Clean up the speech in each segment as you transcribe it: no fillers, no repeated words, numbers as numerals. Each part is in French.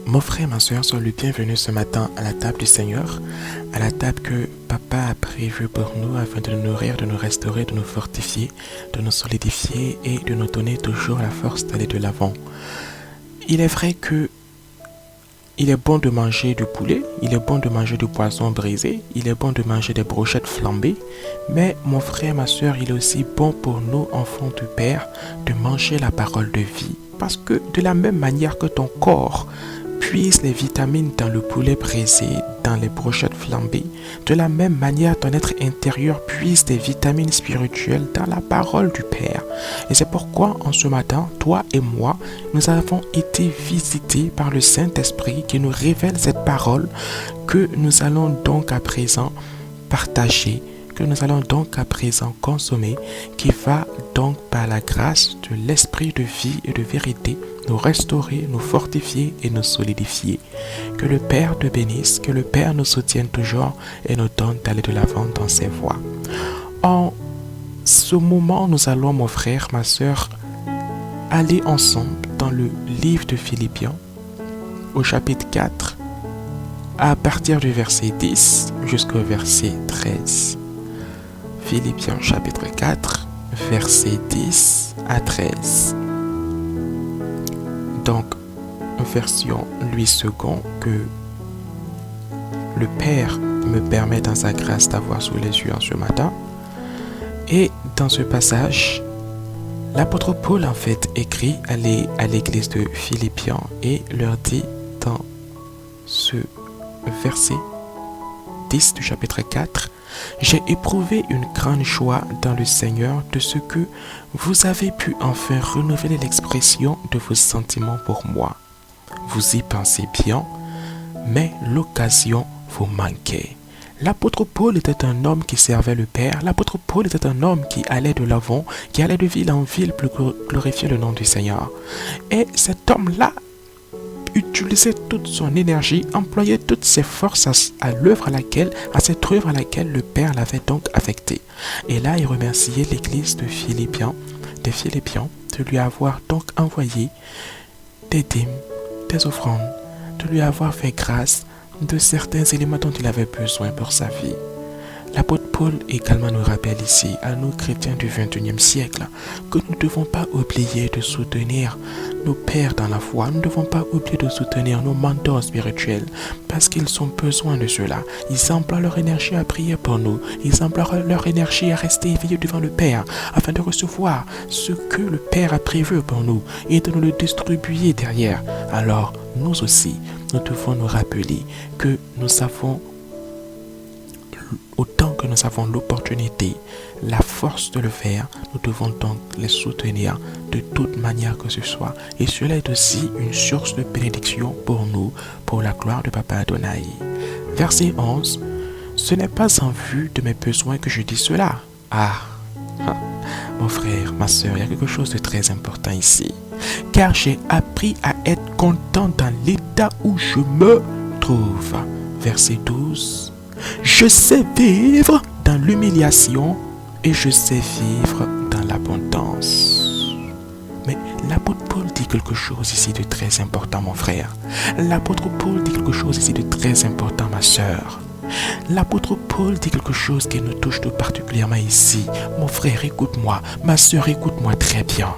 Mon frère, ma soeur, sois le bienvenu ce matin à la table du Seigneur, à la table que Papa a prévue pour nous afin de nous nourrir, de nous restaurer, de nous fortifier, de nous solidifier et de nous donner toujours la force d'aller de l'avant. Il est vrai que il est bon de manger du poulet, il est bon de manger du poisson brisé, il est bon de manger des brochettes flambées, mais mon frère, ma soeur, il est aussi bon pour nous, enfants du Père, de manger la parole de vie. Parce que de la même manière que ton corps puise les vitamines dans le poulet braisé, dans les brochettes flambées, de la même manière ton être intérieur puise des vitamines spirituelles dans la parole du Père. Et c'est pourquoi en ce matin, toi et moi, nous avons été visités par le Saint-Esprit qui nous révèle cette parole que nous allons donc à présent partager, que nous allons donc à présent consommer, qui va donc par la grâce de l'Esprit de vie et de vérité nous restaurer, nous fortifier et nous solidifier. Que le Père te bénisse, que le Père nous soutienne toujours et nous donne d'aller de l'avant dans ses voies. En ce moment, nous allons, mon frère, ma soeur, aller ensemble dans le livre de Philippiens, au chapitre 4, à partir du verset 10 jusqu'au verset 13. Philippiens chapitre 4, verset 10 à 13. Donc, version Louis II que le Père me permet dans sa grâce d'avoir sous les yeux en ce matin. Et dans ce passage, l'apôtre Paul en fait écrit à l'église de Philippiens et leur dit dans ce verset 10 du chapitre 4, « J'ai éprouvé une grande joie dans le Seigneur de ce que vous avez pu enfin renouveler l'expression de vos sentiments pour moi. Vous y pensez bien, mais l'occasion vous manquait. » L'apôtre Paul était un homme qui servait le Père. L'apôtre Paul était un homme qui allait de l'avant, qui allait de ville en ville pour glorifier le nom du Seigneur. Et cet homme-là utilisait toute son énergie, employait toutes ses forces à l'œuvre à cette œuvre à laquelle le Père l'avait donc affecté. Et là, il remerciait l'église de Philippiens, de lui avoir donc envoyé des dîmes, des offrandes, de lui avoir fait grâce de certains éléments dont il avait besoin pour sa vie. L'apôtre Paul également nous rappelle ici, à nous chrétiens du XXIe siècle, que nous ne devons pas oublier de soutenir nos pères dans la foi. Nous ne devons pas oublier de soutenir nos mentors spirituels, parce qu'ils ont besoin de cela. Ils emploient leur énergie à prier pour nous. Ils emploient leur énergie à rester éveillés devant le Père, afin de recevoir ce que le Père a prévu pour nous et de nous le distribuer derrière. Alors, nous aussi, nous devons nous rappeler que nous avons autant que nous avons l'opportunité, la force de le faire, nous devons donc les soutenir de toute manière que ce soit. Et cela est aussi une source de bénédiction pour nous, pour la gloire de Papa Adonai. Verset 11. Ce n'est pas en vue de mes besoins que je dis cela. Mon frère, ma soeur, il y a quelque chose de très important ici. Car j'ai appris à être content dans l'état où je me trouve. Verset 12. Je sais vivre dans l'humiliation et je sais vivre dans l'abondance. Mais l'apôtre Paul dit quelque chose ici de très important, mon frère. L'apôtre Paul dit quelque chose ici de très important, ma soeur. L'apôtre Paul dit quelque chose qui nous touche tout particulièrement ici. Mon frère, écoute-moi. Ma soeur, écoute-moi très bien.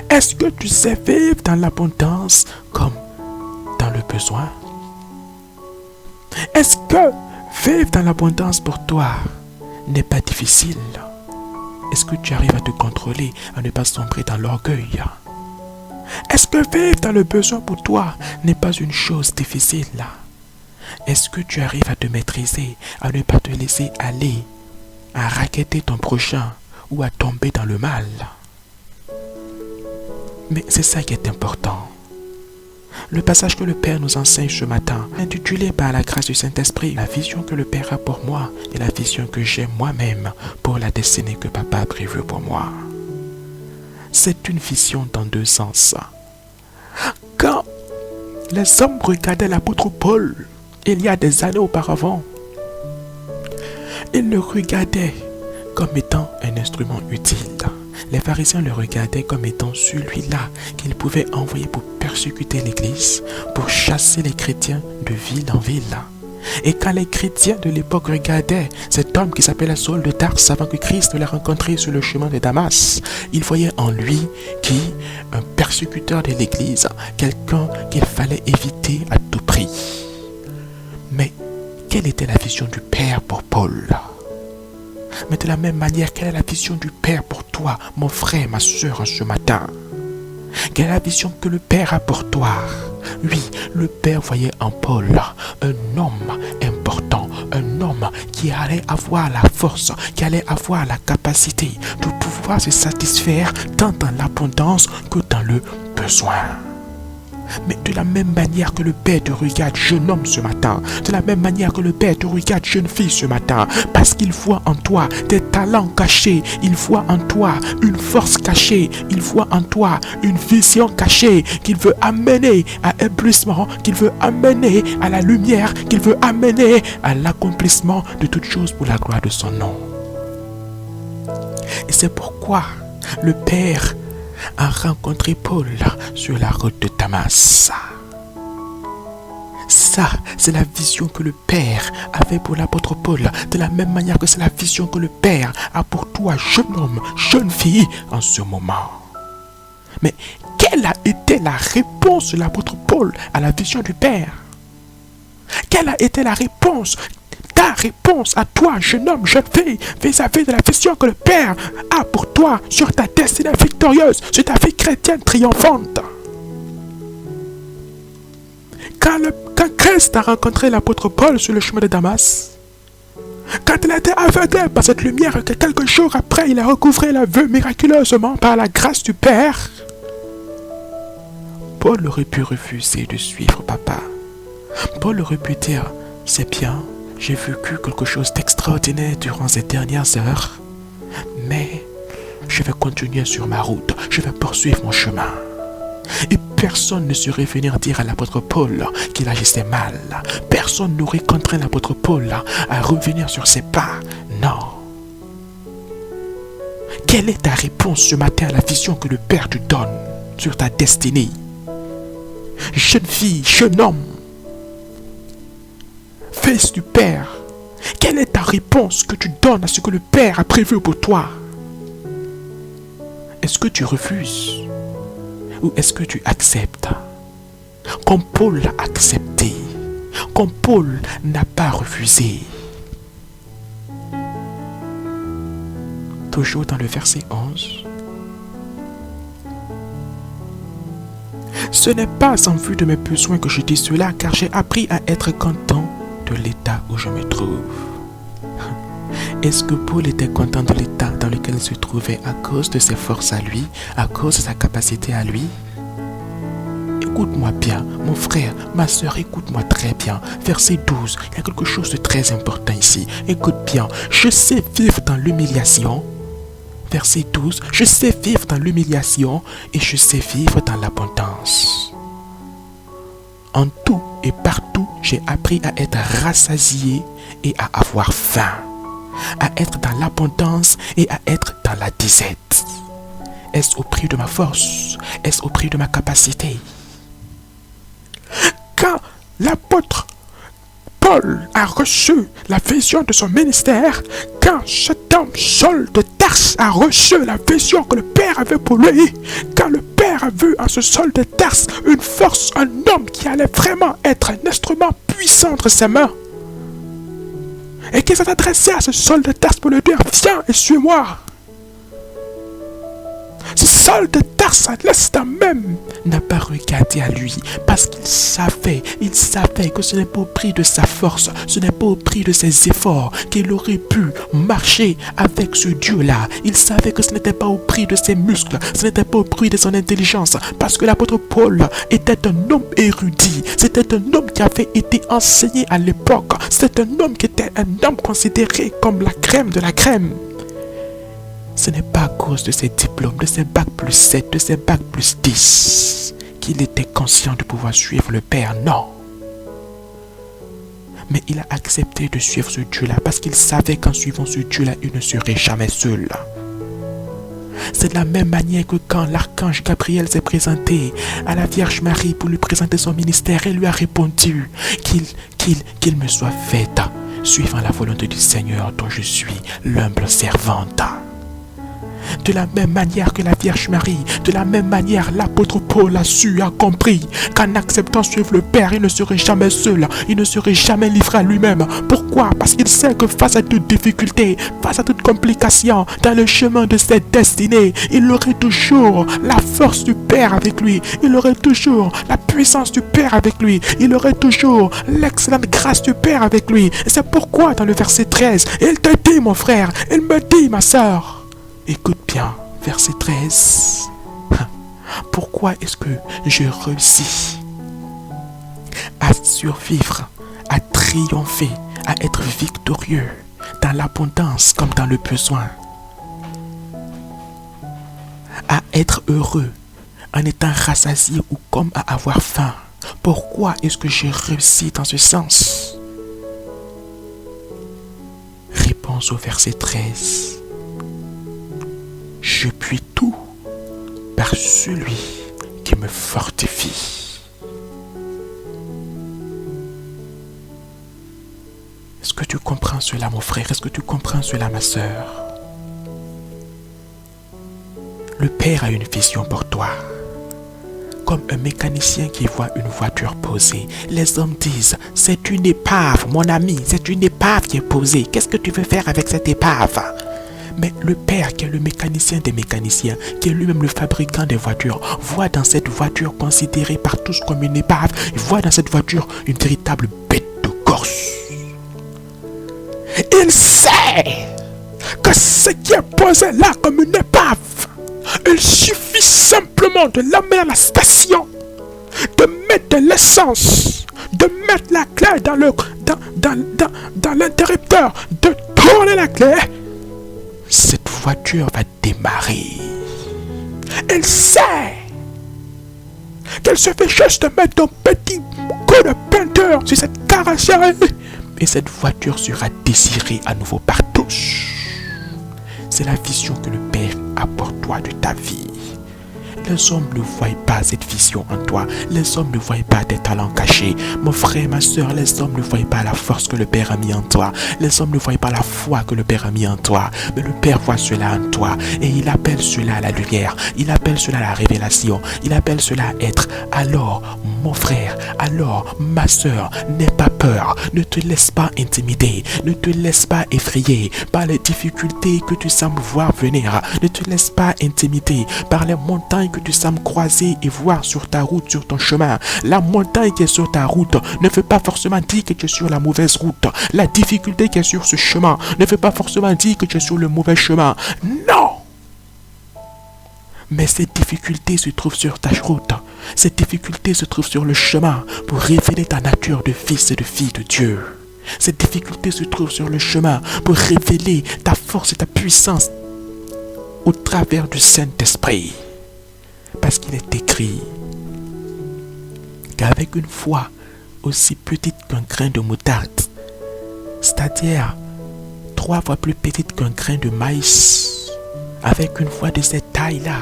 Est-ce que tu sais vivre dans l'abondance comme dans le besoin? Est-ce que vivre dans l'abondance pour toi n'est pas difficile? Est-ce que tu arrives à te contrôler, à ne pas sombrer dans l'orgueil? Est-ce que vivre dans le besoin pour toi n'est pas une chose difficile? Est-ce que tu arrives à te maîtriser, à ne pas te laisser aller, à racketter ton prochain ou à tomber dans le mal? Mais c'est ça qui est important. Le passage que le Père nous enseigne ce matin, intitulé par la grâce du Saint-Esprit, la vision que le Père a pour moi et la vision que j'ai moi-même pour la destinée que Papa a prévue pour moi. C'est une vision dans deux sens. Quand les hommes regardaient l'apôtre Paul, il y a des années auparavant, ils le regardaient comme étant un instrument utile. Les pharisiens le regardaient comme étant celui-là qu'ils pouvaient envoyer pour persécuter l'Église, pour chasser les chrétiens de ville en ville. Et quand les chrétiens de l'époque regardaient cet homme qui s'appelait Saul de Tarse avant que Christ l'ait rencontré sur le chemin de Damas, ils voyaient en lui un persécuteur de l'Église, quelqu'un qu'il fallait éviter à tout prix. Mais quelle était la vision du Père pour Paul? Mais de la même manière, quelle est la vision du Père pour toi, mon frère, ma soeur, ce matin? Quelle est la vision que le Père a pour toi? Oui, le Père voyait en Paul un homme important, un homme qui allait avoir la force, qui allait avoir la capacité de pouvoir se satisfaire tant dans l'abondance que dans le besoin. Mais de la même manière que le Père te regarde, jeune homme, ce matin, de la même manière que le Père te regarde, jeune fille, ce matin, parce qu'il voit en toi des talents cachés, il voit en toi une force cachée, il voit en toi une vision cachée qu'il veut amener à éblouissement, qu'il veut amener à la lumière, qu'il veut amener à l'accomplissement de toutes choses pour la gloire de son nom. Et c'est pourquoi le Père a rencontré Paul sur la route de Damas. Ça, c'est la vision que le Père avait pour l'apôtre Paul, de la même manière que c'est la vision que le Père a pour toi, jeune homme, jeune fille, en ce moment. Mais quelle a été la réponse de l'apôtre Paul à la vision du Père? Quelle a été la réponse, ta réponse à toi, jeune homme, jeune fille, vis-à-vis de la vision que le Père a pour toi sur ta destinée victorieuse, sur ta vie chrétienne triomphante? Quand Christ a rencontré l'apôtre Paul sur le chemin de Damas, quand il a été aveuglé par cette lumière que quelques jours après il a recouvré la vue miraculeusement par la grâce du Père, Paul aurait pu refuser de suivre papa. Paul aurait pu dire, c'est bien, j'ai vécu quelque chose d'extraordinaire durant ces dernières heures, mais je vais continuer sur ma route, je vais poursuivre mon chemin. Et personne ne saurait venir dire à l'apôtre Paul qu'il agissait mal. Personne n'aurait contraint l'apôtre Paul à revenir sur ses pas. Non. Quelle est ta réponse ce matin à la vision que le Père te donne sur ta destinée? Jeune fille, jeune homme, fils du Père, quelle est ta réponse que tu donnes à ce que le Père a prévu pour toi? Est-ce que tu refuses? Ou est-ce que tu acceptes? Comme Paul l'a accepté, comme Paul n'a pas refusé. Toujours dans le verset 11. Ce n'est pas en vue de mes besoins que je dis cela, car j'ai appris à être content de l'état où je me trouve. Est-ce que Paul était content de l'état dans lequel il se trouvait à cause de ses forces à lui, à cause de sa capacité à lui? Écoute-moi bien, mon frère, ma soeur, écoute-moi très bien. Verset 12, il y a quelque chose de très important ici. Écoute bien, je sais vivre dans l'humiliation. Verset 12, je sais vivre dans l'humiliation et je sais vivre dans l'abondance. En tout et partout, j'ai appris à être rassasié et à avoir faim, à être dans l'abondance et à être dans la disette. Est-ce au prix de ma force? Est-ce au prix de ma capacité? Quand l'apôtre Paul a reçu la vision de son ministère, quand cet homme Saul de Tarse a reçu la vision que le Père avait pour lui, quand le Père a vu en ce Saul de Tarse une force, un homme qui allait vraiment être un instrument puissant entre ses mains, et qui s'est adressé à ce Saul de Tarse pour lui dire, viens et suis-moi. Ce Saul de Tarse, à l'instant même, n'a pas regardé à lui parce qu'il savait que ce n'est pas au prix de sa force, ce n'est pas au prix de ses efforts qu'il aurait pu marcher avec ce Dieu-là. Il savait que ce n'était pas au prix de ses muscles, ce n'était pas au prix de son intelligence, parce que l'apôtre Paul était un homme érudit, c'était un homme qui avait été enseigné à l'époque, c'était un homme qui était un homme considéré comme la crème de la crème. Ce n'est pas à cause de ses diplômes, de ses bacs plus 7, de ses bacs plus 10 qu'il était conscient de pouvoir suivre le Père, non. Mais il a accepté de suivre ce Dieu-là parce qu'il savait qu'en suivant ce Dieu-là, il ne serait jamais seul. C'est de la même manière que quand l'archange Gabriel s'est présenté à la Vierge Marie pour lui présenter son ministère, elle lui a répondu qu'il me soit fait suivant la volonté du Seigneur dont je suis l'humble servante. De la même manière que la Vierge Marie, de la même manière l'apôtre Paul a compris qu'en acceptant suivre le Père, il ne serait jamais seul, il ne serait jamais livré à lui-même. Pourquoi? Parce qu'il sait que face à toute difficulté, face à toute complication, dans le chemin de cette destinée, il aurait toujours la force du Père avec lui, il aurait toujours la puissance du Père avec lui, il aurait toujours l'excellente grâce du Père avec lui. Et c'est pourquoi dans le verset 13, il te dit mon frère, il me dit ma soeur, écoute bien, verset 13. Pourquoi est-ce que je réussis à survivre, à triompher, à être victorieux dans l'abondance comme dans le besoin, à être heureux en étant rassasié ou comme à avoir faim? Pourquoi est-ce que j'ai réussi dans ce sens? Réponse au verset 13. Je puis tout par celui qui me fortifie. Est-ce que tu comprends cela, mon frère? Est-ce que tu comprends cela, ma sœur? Le Père a une vision pour toi. Comme un mécanicien qui voit une voiture posée, les hommes disent, c'est une épave, mon ami, c'est une épave qui est posée. Qu'est-ce que tu veux faire avec cette épave? Mais le Père, qui est le mécanicien des mécaniciens, qui est lui-même le fabricant des voitures, voit dans cette voiture considérée par tous comme une épave, il voit dans cette voiture une véritable bête de course. Il sait que ce qui est posé là comme une épave, il suffit simplement de l'amener à la station, de mettre de l'essence, de mettre la clé dans l'interrupteur, de tourner la clé. Cette voiture va démarrer. Elle sait qu'elle se fait juste mettre un petit coup de peinture sur cette carrosserie et cette voiture sera désirée à nouveau par tous. C'est la vision que le Père a pour toi de ta vie. Les hommes ne voient pas cette vision en toi. Les hommes ne voient pas tes talents cachés. Mon frère, ma soeur, les hommes ne voient pas la force que le Père a mis en toi. Les hommes ne voient pas la foi que le Père a mis en toi. Mais le Père voit cela en toi. Et il appelle cela à la lumière. Il appelle cela à la révélation. Il appelle cela à être. Alors, mon frère, alors, ma soeur, n'aie pas peur. Ne te laisse pas intimider. Ne te laisse pas effrayer par les difficultés que tu sembles voir venir. Ne te laisse pas intimider par les montagnes que tu sembles croiser et voir sur ta route, sur ton chemin. La montagne qui est sur ta route ne veut pas forcément dire que tu es sur la mauvaise route. La difficulté qui est sur ce chemin ne veut pas forcément dire que tu es sur le mauvais chemin. Non! Mais cette difficulté se trouve sur ta route. Cette difficulté se trouve sur le chemin pour révéler ta nature de fils et de fille de Dieu. Cette difficulté se trouve sur le chemin pour révéler ta force et ta puissance au travers du Saint-Esprit. Parce qu'il est écrit qu'avec une foi aussi petite qu'un grain de moutarde, c'est-à-dire 3 fois plus petite qu'un grain de maïs, avec une foi de cette taille-là,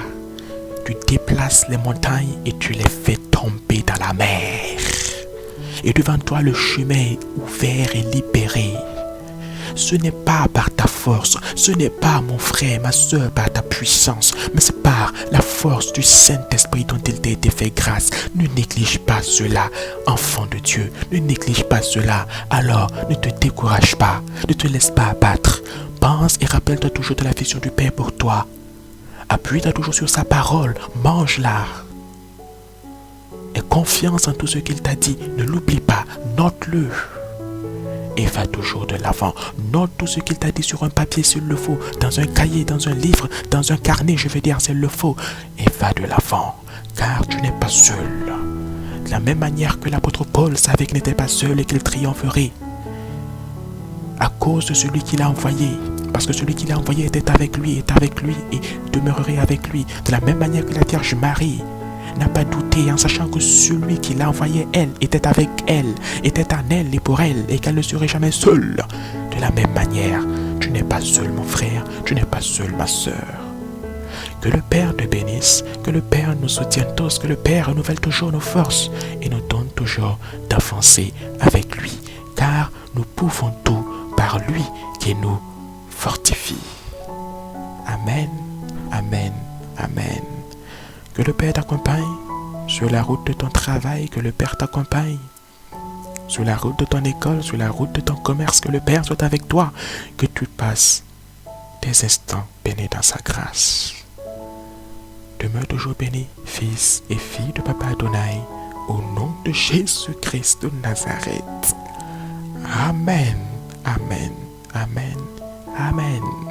tu déplaces les montagnes et tu les fais tomber dans la mer. Et devant toi, le chemin est ouvert et libéré. Ce n'est pas par ta force, ce n'est pas, mon frère, ma soeur, par ta puissance, mais c'est par la force du Saint-Esprit dont il t'a été fait grâce. Ne néglige pas cela, enfant de Dieu, ne néglige pas cela. Alors, ne te décourage pas, ne te laisse pas abattre. Pense et rappelle-toi toujours de la vision du Père pour toi. Appuie-toi toujours sur sa parole, mange-la. Aie confiance en tout ce qu'il t'a dit, ne l'oublie pas, note-le. Et va toujours de l'avant. Note tout ce qu'il t'a dit sur un papier s'il le faut, dans un cahier, dans un livre, dans un carnet, je veux dire s'il le faut. Et va de l'avant, car tu n'es pas seul. De la même manière que l'apôtre Paul savait qu'il n'était pas seul et qu'il triompherait. À cause de celui qu'il a envoyé. Parce que celui qu'il a envoyé était avec lui et demeurerait avec lui. De la même manière que la Vierge Marie n'a pas douté en sachant que celui qui l'a envoyé, elle, était avec elle, était en elle et pour elle, et qu'elle ne serait jamais seule. De la même manière, tu n'es pas seul, mon frère, tu n'es pas seul, ma soeur. Que le Père te bénisse, que le Père nous soutienne tous, que le Père renouvelle toujours nos forces et nous donne toujours d'avancer avec lui, car nous pouvons tout par lui qui nous fortifie. Amen, amen, amen. Que le Père t'accompagne sur la route de ton travail, que le Père t'accompagne sur la route de ton école, sur la route de ton commerce, que le Père soit avec toi, que tu passes des instants bénis dans sa grâce. Demeure toujours béni, fils et fille de Papa Adonai, au nom de Jésus-Christ de Nazareth. Amen, amen, amen, amen.